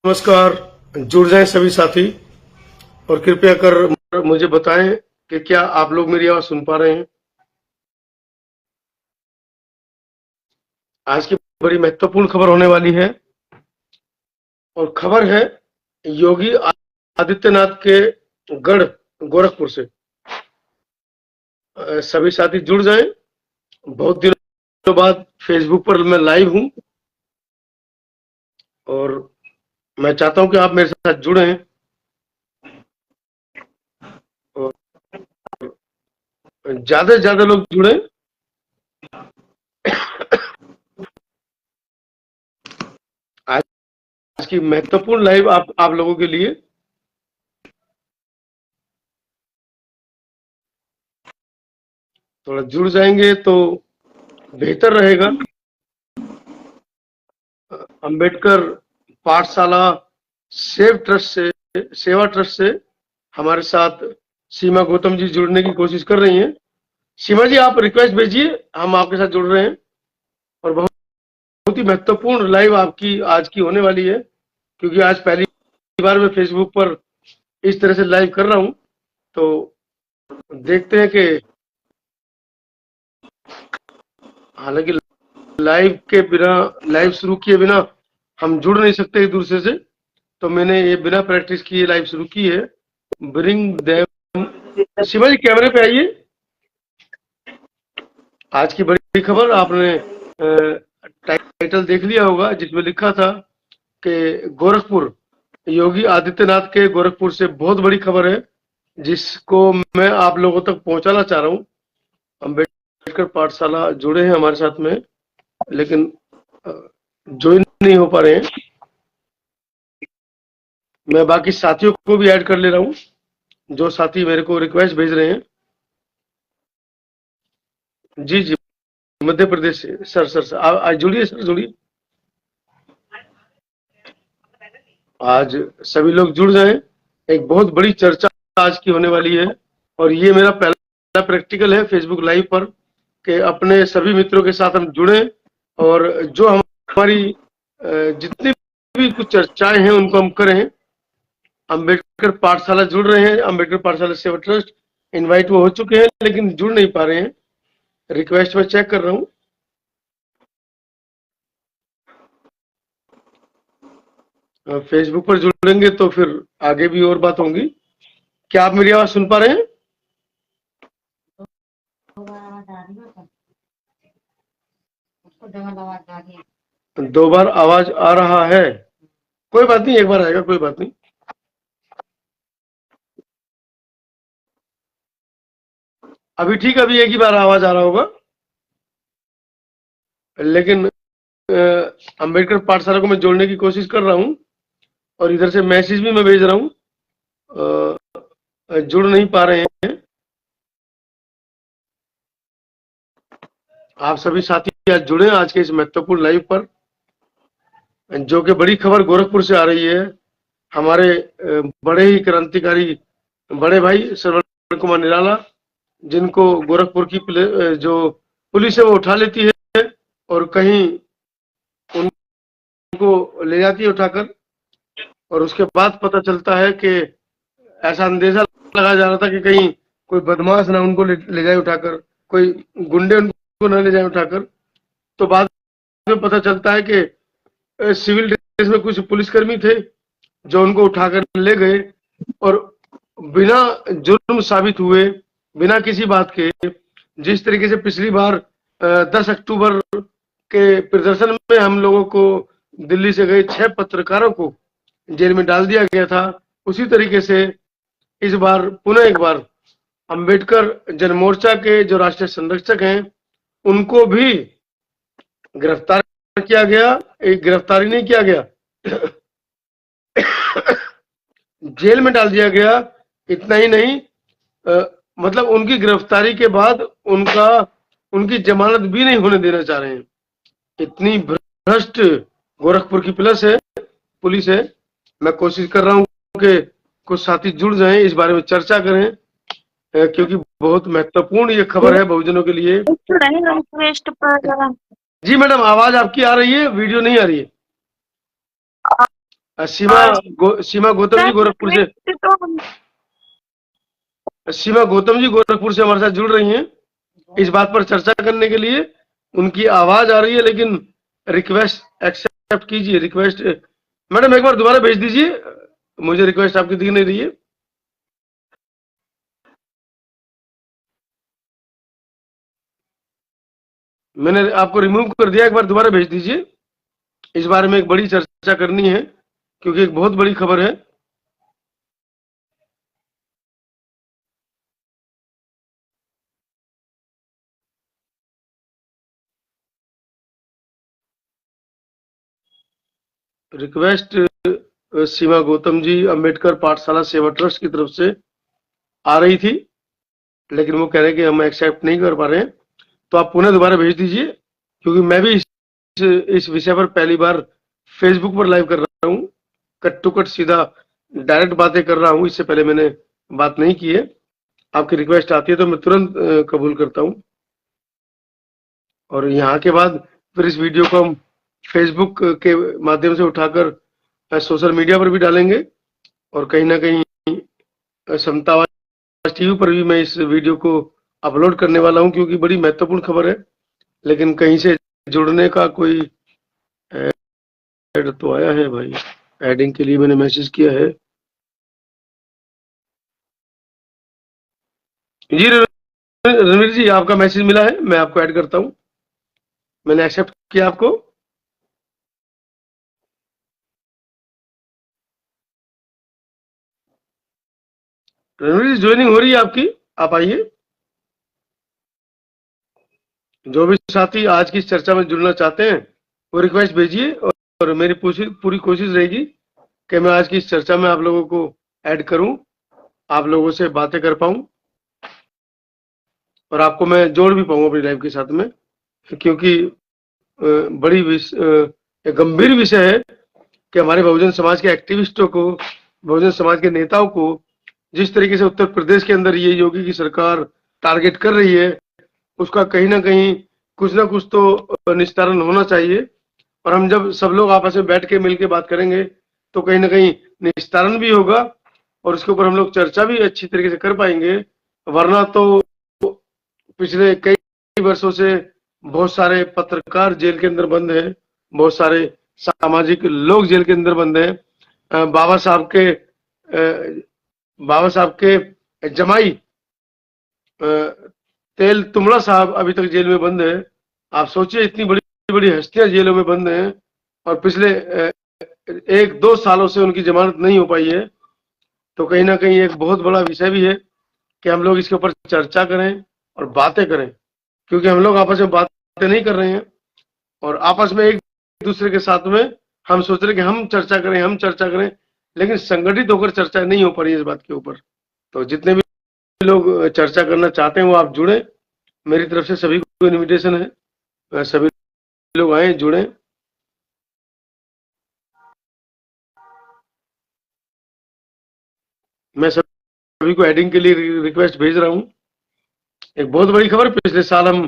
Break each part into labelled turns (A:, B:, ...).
A: नमस्कार। जुड़ जाएं सभी साथी और कृपया कर मुझे बताएं कि क्या आप लोग मेरी आवाज सुन पा रहे हैं। आज की बड़ी महत्वपूर्ण खबर होने वाली है और खबर है योगी आदित्यनाथ के गढ़ गोरखपुर से। सभी साथी जुड़ जाएं। बहुत दिनों बाद फेसबुक पर मैं लाइव हूं और मैं चाहता हूं कि आप मेरे साथ जुड़ें और ज्यादा से ज्यादा लोग जुड़ें। आज की महत्वपूर्ण लाइव आप लोगों के लिए। थोड़ा जुड़ जाएंगे तो बेहतर रहेगा। अंबेडकर पाठशाला सेवा ट्रस्ट से हमारे साथ सीमा गौतम जी जुड़ने की कोशिश कर रही हैं। सीमा जी, आप रिक्वेस्ट भेजिए, हम आपके साथ जुड़ रहे हैं और बहुत ही महत्वपूर्ण लाइव आपकी आज की होने वाली है, क्योंकि आज पहली बार मैं फेसबुक पर इस तरह से लाइव कर रहा हूं। तो देखते हैं कि हालांकि लाइव शुरू किए बिना हम जुड़ नहीं सकते एक दूसरे से, तो मैंने ये बिना प्रैक्टिस किए लाइव शुरू की है। Bring them. शिवा जी, कैमरे पे आइए। आज की बड़ी खबर आपने टाइटल देख लिया होगा, जिसमें लिखा था कि गोरखपुर, योगी आदित्यनाथ के गोरखपुर से बहुत बड़ी खबर है, जिसको मैं आप लोगों तक पहुंचाना चाह रहा हूं। अंबेडकर पाठशाला जुड़े हैं हमारे साथ में, लेकिन ज्वाइन नहीं हो पा रहे हैं। मैं बाकी साथियों को भी ऐड कर ले रहा हूं, जो साथी मेरे को रिक्वेस्ट भेज रहे हैं। जी जी, मध्य प्रदेश से। सर आज जुड़िए, सर जुड़िए। आज सभी लोग जुड़ जाएं। एक बहुत बड़ी चर्चा आज की होने वाली है और ये मेरा पहला प्रैक्टिकल है फेसबुक लाइव पर कि अपने सभी मित्रों के साथ हम जुड़े और जो हमारी जितनी भी कुछ चर्चाएं हैं उनको हम करें। अंबेडकर पाठशाला जुड़ रहे हैं, अंबेडकर पाठशाला सेवा ट्रस्ट इनवाइट वो हो चुके हैं, लेकिन जुड़ नहीं पा रहे हैं। रिक्वेस्ट में चेक कर रहा हूं। फेसबुक पर जुड़ेंगे तो फिर आगे भी और बात होंगी। क्या आप मेरी आवाज सुन पा रहे हैं? दो बार आवाज आ रहा है, कोई बात नहीं, एक बार आएगा, कोई बात नहीं। अभी ठीक, अभी एक ही बार आवाज आ रहा होगा, लेकिन अंबेडकर पाठशाला को मैं जोड़ने की कोशिश कर रहा हूं और इधर से मैसेज भी मैं भेज रहा हूं, जुड़ नहीं पा रहे हैं। आप सभी साथी आज जुड़े आज के इस महत्वपूर्ण लाइव पर, जो कि बड़ी खबर गोरखपुर से आ रही है। हमारे बड़े ही क्रांतिकारी बड़े भाई श्रवण कुमार निराला, जिनको गोरखपुर की जो पुलिस है वो उठा लेती है और कहीं उनको ले जाती है उठाकर, और उसके बाद पता चलता है कि ऐसा अंदेशा लगाया जा रहा था कि कहीं कोई बदमाश ना उनको ले जाए उठाकर, कोई गुंडे उनको ना ले जाए उठाकर। तो बाद में पता चलता है कि सिविल ड्रेस में कुछ पुलिसकर्मी थे जो उनको उठाकर ले गए और बिना जुर्म साबित हुए, बिना किसी बात के, जिस तरीके से पिछली बार 10 अक्टूबर के प्रदर्शन में हम लोगों को दिल्ली से गए 6 पत्रकारों को जेल में डाल दिया गया था, उसी तरीके से इस बार पुनः एक बार अंबेडकर जनमोर्चा के जो राष्ट्रीय संरक्षक हैं उनको भी गिरफ्तार किया गया। एक गिरफ्तारी नहीं किया गया, जेल में डाल दिया गया। इतना ही नहीं, मतलब उनकी गिरफ्तारी के बाद उनकी जमानत भी नहीं होने देना चाह रहे हैं। इतनी भ्रष्ट गोरखपुर की पुलिस है। मैं कोशिश कर रहा हूं कि कुछ साथी जुड़ जाएं, इस बारे में चर्चा करें, क्योंकि बहुत महत्वपूर्ण ये खबर है बहुजनों के लिए। जी मैडम, आवाज आपकी आ रही है, वीडियो नहीं आ रही है। सीमा गौतम जी गोरखपुर से, सीमा गौतम जी गोरखपुर से हमारे साथ जुड़ रही हैं इस बात पर चर्चा करने के लिए। उनकी आवाज आ रही है लेकिन रिक्वेस्ट एक्सेप्ट कीजिए। रिक्वेस्ट मैडम एक बार दोबारा भेज दीजिए, मुझे रिक्वेस्ट आपकी दिख नहीं रही है। मैंने आपको रिमूव कर दिया, एक बार दोबारा भेज दीजिए। इस बारे में एक बड़ी चर्चा करनी है क्योंकि एक बहुत बड़ी खबर है। रिक्वेस्ट सीमा गौतम जी अंबेडकर पाठशाला सेवा ट्रस्ट की तरफ से आ रही थी लेकिन वो कह रहे हैं कि हम एक्सेप्ट नहीं कर पा रहे हैं, तो आप पुनः दोबारा भेज दीजिए क्योंकि मैं भी इस विषय पर पहली बार फेसबुक पर लाइव कर रहा हूँ, कट टू कट सीधा डायरेक्ट बातें कर रहा हूँ। इससे पहले मैंने बात नहीं की है। आपकी रिक्वेस्ट आती है तो मैं तुरंत कबूल करता हूँ और यहाँ के बाद फिर इस वीडियो को हम फेसबुक के माध्यम से उठाकर सोशल मीडिया पर भी डालेंगे और कहीं ना कहीं समतावाद टीवी पर भी मैं इस वीडियो को अपलोड करने वाला हूं क्योंकि बड़ी महत्वपूर्ण खबर है। लेकिन कहीं से जुड़ने का कोई ऐड तो आया है भाई, एडिंग के लिए मैंने मैसेज किया है। जी रणवीर जी, आपका मैसेज मिला है, मैं आपको ऐड करता हूं। मैंने एक्सेप्ट किया आपको। रणवीर जी ज्वाइनिंग हो रही है आपकी, आप आइए। जो भी साथी आज की इस चर्चा में जुड़ना चाहते हैं वो रिक्वेस्ट भेजिए और मेरी पूरी कोशिश रहेगी कि मैं आज की इस चर्चा में आप लोगों को ऐड करूं, आप लोगों से बातें कर पाऊं और आपको मैं जोड़ भी पाऊं अपनी लाइफ के साथ में, क्योंकि बड़ी एक गंभीर विषय है कि हमारे बहुजन समाज के एक्टिविस्टों को, बहुजन समाज के नेताओं को जिस तरीके से उत्तर प्रदेश के अंदर ये योगी की सरकार टारगेट कर रही है उसका कहीं ना कहीं कुछ ना कुछ तो निस्तारण होना चाहिए। और हम जब सब लोग आपस में बैठ के मिलकर बात करेंगे तो कहीं ना कहीं निस्तारण भी होगा और उसके ऊपर हम लोग चर्चा भी अच्छी तरीके से कर पाएंगे। वरना तो पिछले कई वर्षों से बहुत सारे पत्रकार जेल के अंदर बंद हैं, बहुत सारे सामाजिक लोग जेल के अंदर बंद हैं। बाबा साहब के जमाई तेल तुमड़ा साहब अभी तक जेल में बंद है। आप सोचिए, इतनी बड़ी बड़ी हस्तियां जेलों में बंद हैं और पिछले 1-2 सालों से उनकी जमानत नहीं हो पाई है। तो कहीं ना कहीं एक बहुत बड़ा विषय भी है कि हम लोग इसके ऊपर चर्चा करें और बातें करें, क्योंकि हम लोग आपस में बातें नहीं कर रहे हैं और आपस में एक दूसरे के साथ में हम सोच रहे कि हम चर्चा करें, लेकिन संगठित होकर चर्चा नहीं हो पा रही है इस बात के ऊपर। तो जितने भी लोग चर्चा करना चाहते हैं वो आप जुड़े, मेरी तरफ से सभी को इनविटेशन है, सभी लोग आए जुड़े। मैं सभी को एडिंग के लिए रिक्वेस्ट भेज रहा हूं। एक बहुत बड़ी खबर, पिछले साल हम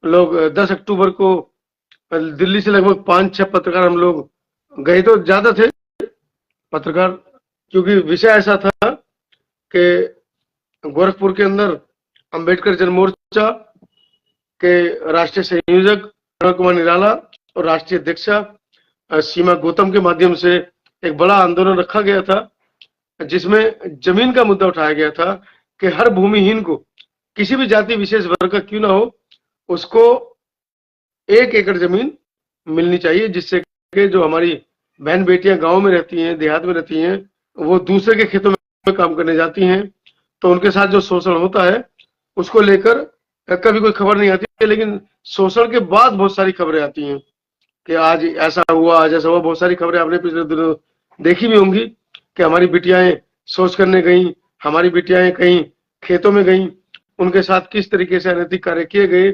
A: लोग 10 अक्टूबर को दिल्ली से लगभग 5-6 पत्रकार हम लोग गए, तो ज्यादा थे पत्रकार, क्योंकि विषय ऐसा था कि गोरखपुर के अंदर अंबेडकर जन मोर्चा के राष्ट्रीय संयोजक अरुण कुमार निराला और राष्ट्रीय अध्यक्षा सीमा गौतम के माध्यम से एक बड़ा आंदोलन रखा गया था जिसमें जमीन का मुद्दा उठाया गया था कि हर भूमिहीन को, किसी भी जाति विशेष वर्ग का क्यों ना हो, उसको 1 एकड़ जमीन मिलनी चाहिए, जिससे कि जो हमारी बहन बेटियां गांव में रहती हैं, देहात में रहती हैं, वो दूसरे के खेतों में काम करने जाती हैं तो उनके साथ जो शोषण होता है उसको लेकर कभी कोई खबर नहीं आती है। लेकिन शोषण के बाद बहुत सारी खबरें आती हैं कि आज ऐसा हुआ, आज ऐसा हुआ। बहुत सारी खबरें आपने पिछले दिनों देखी भी होंगी कि हमारी बिटियाएं शौच करने गई, हमारी बिटियाएं कहीं खेतों में गई, उनके साथ किस तरीके से अनैतिक कार्य किए गए।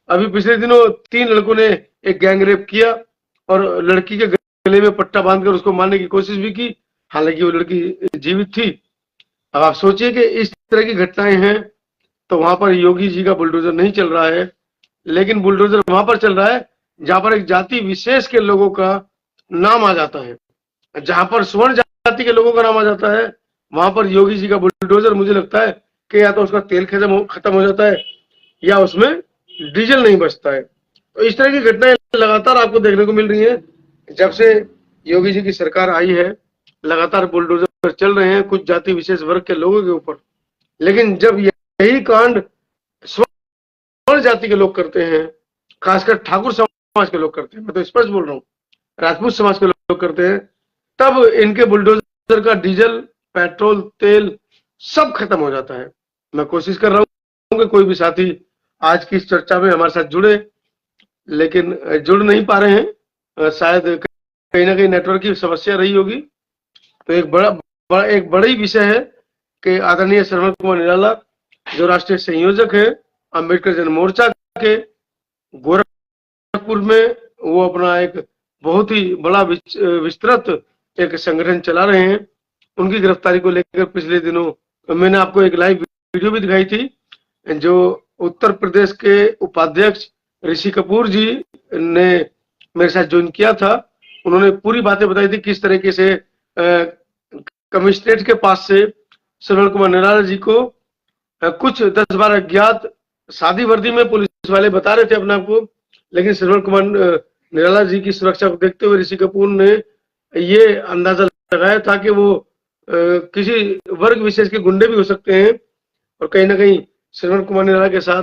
A: अभी पिछले दिनों 3 लड़कों ने एक गैंग रेप किया और लड़की के गले में पट्टा बांधकर उसको मारने की कोशिश भी की, हालांकि वो लड़की जीवित थी। अब आप सोचिए कि इस तरह की घटनाएं हैं तो वहां पर योगी जी का बुलडोजर नहीं चल रहा है, लेकिन बुलडोजर वहां पर चल रहा है जहां पर एक जाति विशेष के लोगों का नाम आ जाता है। जहां पर स्वर्ण जाति के लोगों का नाम आ जाता है, वहां पर योगी जी का बुलडोजर मुझे लगता है कि या तो उसका तेल खत्म हो जाता है या उसमें डीजल नहीं बचता है। तो इस तरह की घटनाएं लगातार आपको देखने को मिल रही हैं। जब से योगी जी की सरकार आई है, लगातार बुलडोजर चल रहे हैं कुछ जाति विशेष वर्ग के लोगों के ऊपर। लेकिन जब यही कांड स्वर्ण जाति के लोग करते हैं, खासकर ठाकुर समाज के लोग करते हैं, मैं तो स्पष्ट बोल रहा हूँ, राजपूत समाज के लोग करते हैं, तब इनके बुलडोजर का डीजल, पेट्रोल, तेल सब खत्म हो जाता है। मैं कोशिश कर रहा हूँ कि कोई भी साथी आज की इस चर्चा में हमारे साथ जुड़े, लेकिन जुड़ नहीं पा रहे हैं। शायद कहीं ना कहीं नेटवर्क की समस्या रही होगी। तो एक बड़ी विषय है कि आदरणीय श्रवण कुमार निराला जो राष्ट्रीय संयोजक है अम्बेडकर जन मोर्चा के, गोरखपुर में वो अपना एक बहुत ही बड़ा विस्तृत एक संगठन चला रहे हैं। उनकी गिरफ्तारी को लेकर पिछले दिनों मैंने आपको एक लाइव वीडियो भी दिखाई थी, जो उत्तर प्रदेश के उपाध्यक्ष ऋषि कपूर जी ने मेरे साथ ज्वाइन किया था। उन्होंने पूरी बातें बताई थी किस तरीके से कमिश्नरेट के पास से श्रवण कुमार निराला जी को कुछ 10-12 अज्ञात सादी वर्दी में पुलिस वाले बता रहे थे अपने आप को, लेकिन श्रवण कुमार निराला जी की सुरक्षा को देखते हुए ऋषि कपूर ने ये अंदाजा लगाया था कि वो किसी वर्ग विशेष के गुंडे भी हो सकते हैं और कहीं ना कहीं श्रवण कुमार निराला के साथ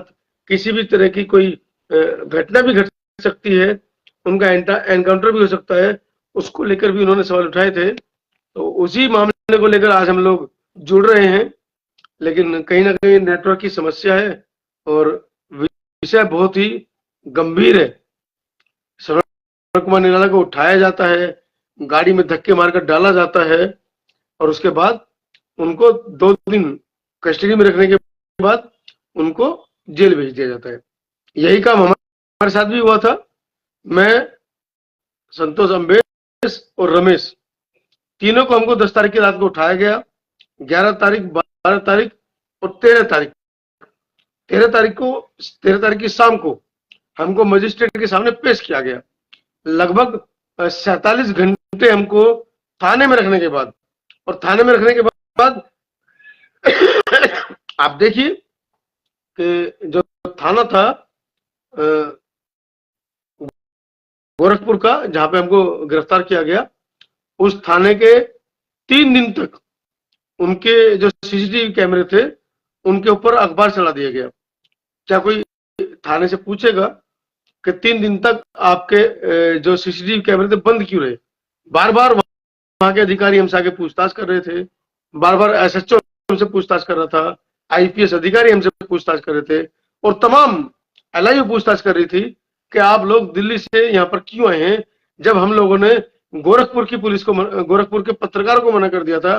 A: किसी भी तरह की कोई घटना भी घट सकती है, उनका एनकाउंटर भी हो सकता है, उसको लेकर भी उन्होंने सवाल उठाए थे। तो उसी मामले को लेकर आज हम लोग जुड़ रहे हैं, लेकिन कहीं ना कहीं नेटवर्क की समस्या है और विषय बहुत ही गंभीर है। श्रवण कुमार निराला को उठाया जाता है, गाड़ी में धक्के मारकर डाला जाता है और उसके बाद उनको 2 दिन कस्टडी में रखने के बाद उनको जेल भेज दिया जाता है। यही काम हमारे साथ भी हुआ था। मैं, संतोष, अम्बेश और रमेश, तीनों को हमको 10 तारीख की रात को उठाया गया। 11 तारीख, 12 तारीख और 13 तारीख 13 तारीख की शाम को हमको मजिस्ट्रेट के सामने पेश किया गया। लगभग 47 घंटे हमको थाने में रखने के बाद, और थाने में रखने के बाद आप देखिए कि जो थाना था गोरखपुर का, जहां पे हमको गिरफ्तार किया गया, उस थाने के 3 दिन तक उनके जो सीसीटीवी कैमरे थे उनके ऊपर अखबार चला दिया गया। क्या कोई थाने से पूछेगा कि 3 दिन तक आपके जो सीसीटीवी कैमरे थे बंद क्यों रहे? बार बार वहां के अधिकारी हमसे आगे पूछताछ कर रहे थे, बार बार एसएचओ हमसे पूछताछ कर रहा था, आईपीएस अधिकारी हमसे पूछताछ कर रहे थे और तमाम एलआईयू पूछताछ कर रही थी कि आप लोग दिल्ली से यहाँ पर क्यों आए हैं, जब हम लोगों ने गोरखपुर की पुलिस को, गोरखपुर के पत्रकारों को मना कर दिया था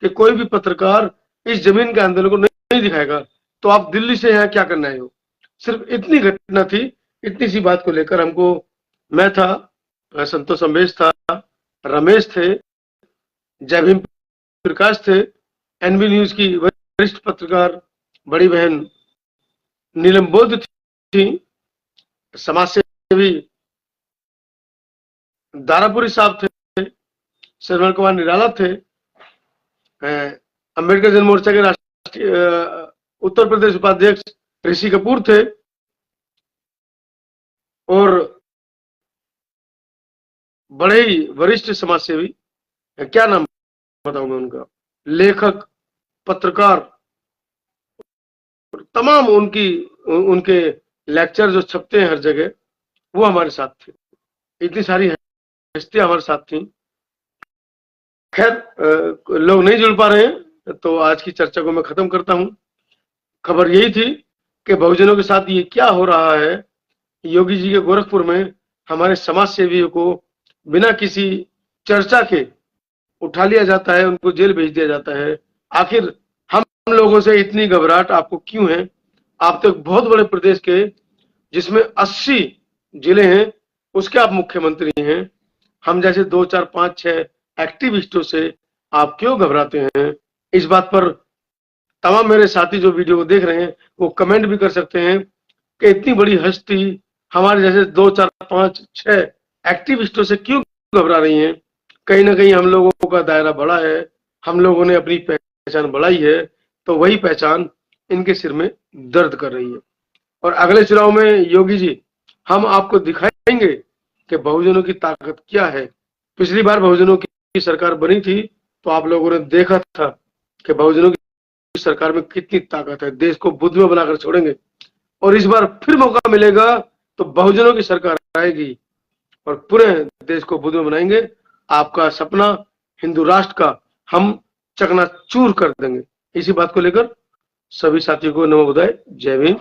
A: कि कोई भी पत्रकार इस जमीन के आंदोलन को नहीं दिखाएगा, तो आप दिल्ली से यहाँ क्या करना है? सिर्फ इतनी घटना थी। इतनी सी बात को लेकर हमको, मैं था, संतोष अम्बेश था, रमेश थे, जय भीम प्रकाश थे, एनबी न्यूज की वरिष्ठ पत्रकार बड़ी बहन नीलम बौद्ध थी, समाज सेवी दारापुरी साहब थे, श्रवण कुमार निराला थे, अम्बेडकर जन मोर्चा के राष्ट्रीय उत्तर प्रदेश उपाध्यक्ष ऋषि कपूर थे और बड़े ही वरिष्ठ समाज सेवी, क्या नाम बताऊंगा उनका, लेखक, पत्रकार, तमाम उनके लेक्चर जो छपते हैं हर जगह, वो हमारे साथ थे। इतनी सारी हस्तियां हमारे साथ थी। खैर लोग नहीं जुड़ पा रहे हैं, तो आज की चर्चा को मैं खत्म करता हूं। खबर यही थी कि बहुजनों के साथ ये क्या हो रहा है। योगी जी के गोरखपुर में हमारे समाज सेवियों को बिना किसी चर्चा के उठा लिया जाता है, उनको जेल भेज दिया जाता है। आखिर हम लोगों से इतनी घबराहट आपको क्यों है? आप तो एक बहुत बड़े प्रदेश के, जिसमें 80 जिले हैं, उसके आप मुख्यमंत्री हैं। हम जैसे 2, 4, 5, 6 एक्टिविस्टों से आप क्यों घबराते हैं? इस बात पर तमाम मेरे साथी जो वीडियो को देख रहे हैं वो कमेंट भी कर सकते हैं कि इतनी बड़ी हस्ती हमारे जैसे 2, 4, 5, 6 एक्टिविस्टों से क्यों घबरा रही हैं? कहीं ना कहीं हम लोगों का दायरा बड़ा है, हम लोगों ने अपनी पहचान बढ़ाई है, तो वही पहचान इनके सिर में दर्द कर रही है। और अगले चुनाव में योगी जी हम आपको दिखाएंगे कि बहुजनों की ताकत क्या है। पिछली बार बहुजनों की सरकार बनी थी तो आप लोगों ने देखा था कि बहुजनों की सरकार में कितनी ताकत है, देश को बुद्ध में बनाकर छोड़ेंगे। और इस बार फिर मौका मिलेगा तो बहुजनों की सरकार आएगी और पूरे देश को बुद्ध में बनाएंगे। आपका सपना हिंदू राष्ट्र का हम चकनाचूर कर देंगे। इसी बात को लेकर सभी साथियों को नमो बुधाय, जय भीम।